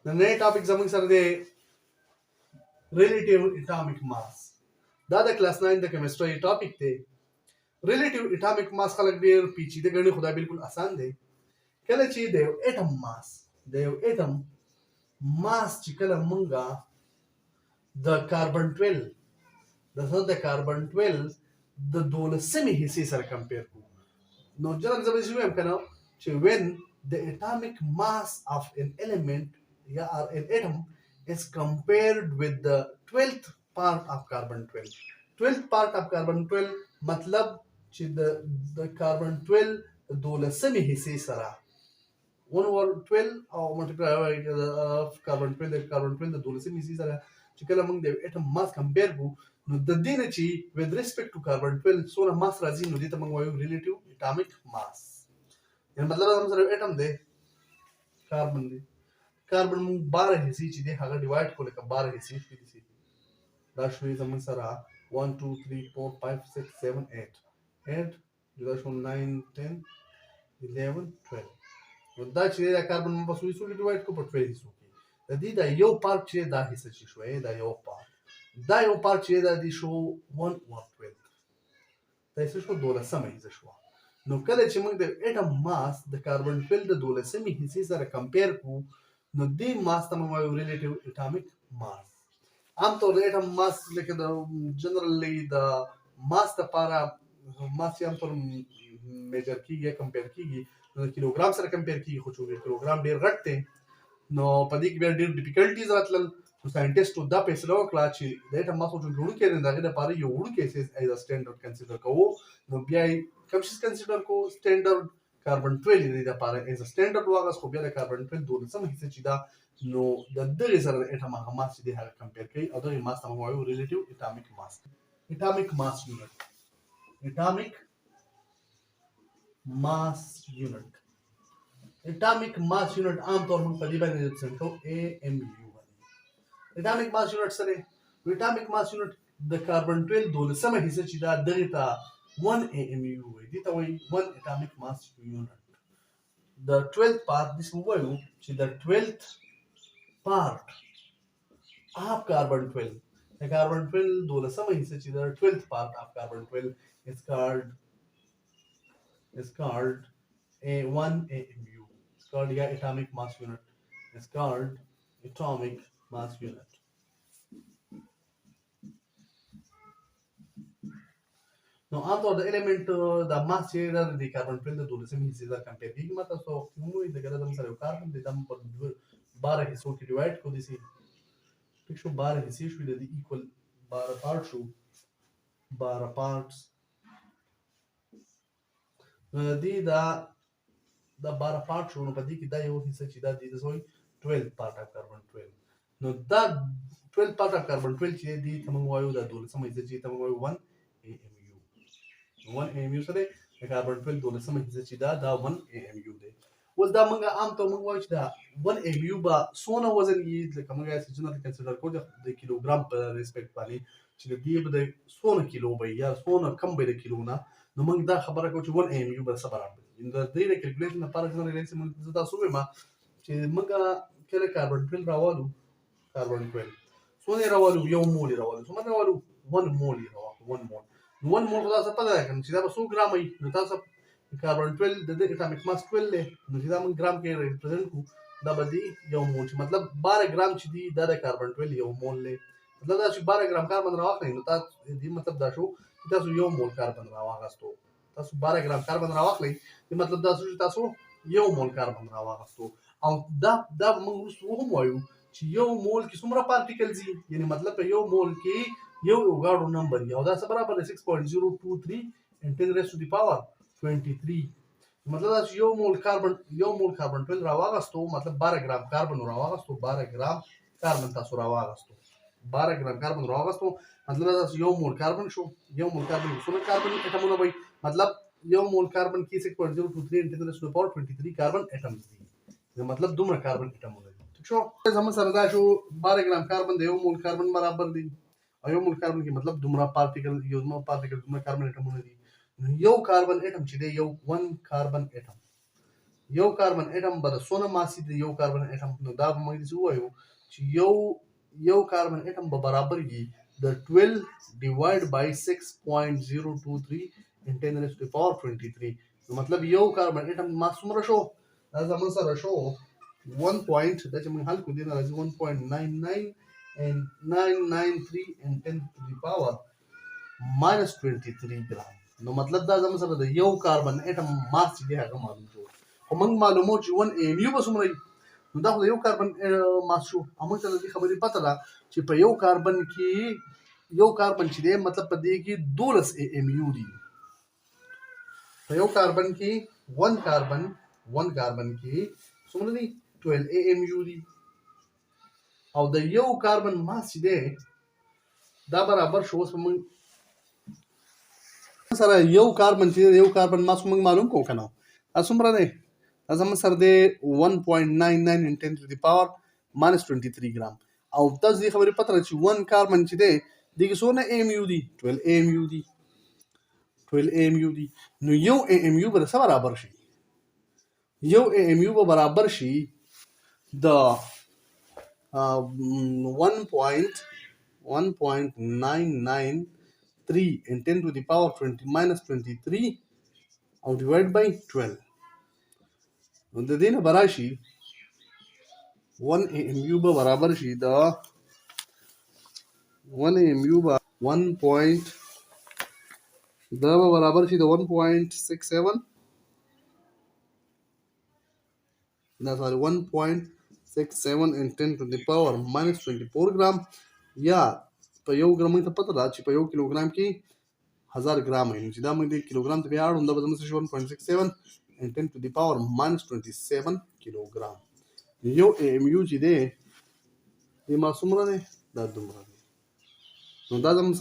نننی ټاپک زموږ سره دی ریلیټیو اټامک ماس. دا د کلاس 9 د کیمستري ټاپک دی. ریلیټیو اټامک ماس خلک ډیر پیچیده ګڼي، خو دا بالکل آسان دی. کله چې د یو اټم ماس چې کله مونږه د کاربن 12 د کاربن 12 د 12مې حصې سره کمپیر کوو، نو جنرال زه به وایم کنه چې when the atomic mass of an element or an atom is compared with the 12th part of carbon 12. 12th part of carbon 12 مطلب چې د کاربن 12 د 12مې حصې سره 1/12 او multiply کاربن 12 د کاربن 12 د 12مې حصې سره چې کله موږ د اټم ماس کمپیر کوو، نو د دې نه چې with respect to carbon 12 څونه ماس راځي، نو دې ته موږ وایو ریلیټیو اټامک ماس. یعنې مطلب دا سره اټم دی، کاربن دی، کاربن موږ 12 حصې چې دی هغه ډیوایډ کړو، لکه 12 حصې شوې دي. دا شوې زموږ سره 1 2 3 4 5 6 7 8 جدا شو 9 10 11 12. نو دا چې دا کاربن موږ په څو حصو کې ډیوایډ کړو؟ په 12 حصو کې. د دې دا یو پارټ چې دا حصه چې شوې، دا یو پارټ چې دا دی شو 1/12. دا حصه شو 12مه حصه شو. نو کله چې موږ د اټم ماس د کاربن 12 د 12مې حصې سره کمپیر کوو، نو دې ماس ته موږ وایو ریلیټیو اټامک ماس. عام طور د اټم ماس لکه د جنرالي د ماس لپاره ماس عام طور میجر کیږي، کمپیر کیږي، نو کیلوګرام سره کمپیر کیږي، خو چې کیلوګرام ډیر غټ دی نو په دې کې بیا ډیر ډیفیکلټیز راتلل. نو ساینټیسټو دا فیصله وکړه چې د اټم ماس چې وړوکی دی د هغې لپاره یو وړوکی سیز ایز ا سټینډرډ کنسیډر کوو. نو بیا یې کوم شیز کنسیډر کوو؟ سټینډرډ کاربن 12 د دې لپاره ایز ا سټینډرډ واغست، خو بیا د کاربن 12 12مه حصه چې دا، نو د دغې سره د اټم هغه ماس چې دی هغه کمپیر کوي، او دغې ماس ته موږ وایو ریلیټیو اټامک ماس. اټامک ماس یونټ اټامک ماس یونټ اټامک ماس یونټ عام طور موږ په دې باندې ریپرزنټ کوو AMU باندې. اټامک ماس یونټ څه دی؟ اټامک ماس یونټ د کاربن 12 12مه حصه چې دا دغې ته 1 AMU وایي، دې ته وایي 1 اټامک ماس یونټ. د 12th part داسې ووایو چې د 12th part of carbon 12 د کاربن 12 12مه حصه چې د 12th part of carbon 12 is called A1 AMU. It's called atomic mass unit. It's called atomic mass unit. نو عام طور د الیمنٹ د ماس چې د کاربن 12 د 12مې حصې سره کمپیر کېږي. ما تاسو ووایي د ګرځم سره یو کاربن دی، دا په 12 حصو کې ډیوایډ کړو. داسې ټیک شو، 12 حصې شوې، د دې ایکول 12 پارټ شو، 12 پارټس. نو د دې دا 12 پارټ شو، نو په دې کې دا یو حصه چې دا دی د 12 پارټ اف کاربن 12. نو دا 12 پارټ اف کاربن 12 چې دی ته موږ وایو دا 12مه حصه چې ته موږ وایو 1 AMU. 1 AMU سره د کاربن 12 12مه حصه چې دا 1 AMU دی. اوس دا موږ عام طور موږ وایو چې دا 1 AMU به څونه وزن یي، لکه موږ یې جنرال کنسیډر کوو د کیلوګرام په ریسپیکټ باندې، چې د دې به د څونه کیلو به یا څونه کم به د کیلو نه. نو موږ دا خبره کوو چې 1 AMU به څه برابر دی. د دې د کیلکولیشن لپاره جنرالي زه تاسو وایم چې موږ کله کاربن 12 راوالو، کاربن 12 څونه یې راوالو؟ 1 مول یې راوالو. څومره راوالو؟ 1 مول یې راوالو. 1 مول. نو 1 مول خو تاسو پته ده کنه چې دا به څو ګرام وي. نو تاسو کاربن 12 د اټامک ماس 12 دی، نو چې دا موږ ګرام کې ریپرزنټ کوو، دا به دی 1 مول، چې مطلب 12 ګرام چې دی دا د کاربن 12 1 مول دی. مطلب دا چې 12 ګرام کاربن راواخلئ، نو تاسو دې مطلب دا شو چې تاسو 1 مول کاربن راواغستو. تاسو 12 ګرام کاربن راواخلئ، دې مطلب دا شو چې تاسو 1 مول کاربن راواغستو. او دا موږ وروسته هم وایو چې 1 مول کې څومره پارټیکلز دي، یعنې مطلب په 1 مول کې یو اوګاډو نمبر یو، دا څه برابر دی 6.023 and 10 raised to the power 23. مطلب دا چې 1 مول کاربن 12 راواغستو، مطلب 12 ګرام کاربن راواغستو. 12 ګرام کاربن تاسو راواغستو، 12 ګرام کاربن راواغستو، مطلب دا چې 1 مول کاربن شو. 1 مول کاربن څومره کاربن اټمونه وي؟ مطلب 1 مول کاربن کې 6.023 and 10 raised to the power 23 کاربن اټمز دي. مطلب دومره کاربن اټمونه دي. ٹھیک شو؟ زموږ سره دا شو 12 ګرام کاربن د 1 مول کاربن برابر دی، او 1 مول کاربن کې مطلب دومره پارټیکل دومره کاربن اټمونه دي. یو کاربن اټم چې دی یو 1 کاربن اټم یو کاربن اټم به د څونه ماسي د یو کاربن اټم نو دا به موږ داسې ووایو چې یو کاربن اټم به برابر وي د 12 ډیوایډ بای 6.023 ان 10 raised to the power 23 نو مطلب یو کاربن اټم ماس څومره شو دا زموږ سره شو 1 point دا چې موږ حل کړو دی نه راځي 1.99 and 993 and 10 to the power minus 23 ګرام نو مطلب دا زموږ سره د یو کاربن اټم ماس چې دی هغه معلوم شو خو موږ معلومو چې 1 AMU به څومره وي نو دا خو د یو کاربن ماس شو موږ ته د دې خبرې پته ده چې په یو کاربن کې یو کاربن چې دی مطلب په دې کې 12 AMU دي په یو کاربن کې 1 کاربن کې څومره دي 12 AMU دي او د یو کاربن ماس چې دی دا برابر شو اوس موږ سره یو کاربن چې یو کاربن ماس موږ معلوم کوو کنه دا څومره دی دا زموږ سره دی 1.99 in 10 to the power minus 23 ګرام او تاسو دې خبرې پته چې 1 کاربن چې دی دغه څونه AMU دي 12 AMU دي 12 AMU دي نو یو AMU به سره برابر شي یو AMU به برابر شي د 1.993 and 10 to the power 20 minus 23 او divide by 12 نو د دې نه براشي 1 AMU به برابر شي د 1 AMU به 1. دا به برابر شي د 1.67 دا سوري 1.67 and 10 to the power minus 24 ګرام یا په یو ګرام ته پته ده چې په یو کیلوګرام کې 1000 ګرام وي چې دا موږ د کیلوګرام ته بیا اړوند دا به زموږ 1.67 and 10 to the power minus 27 کیلوګرام یو AMU چې دی د ما څومره دی دا دومره دی نو دا زموږ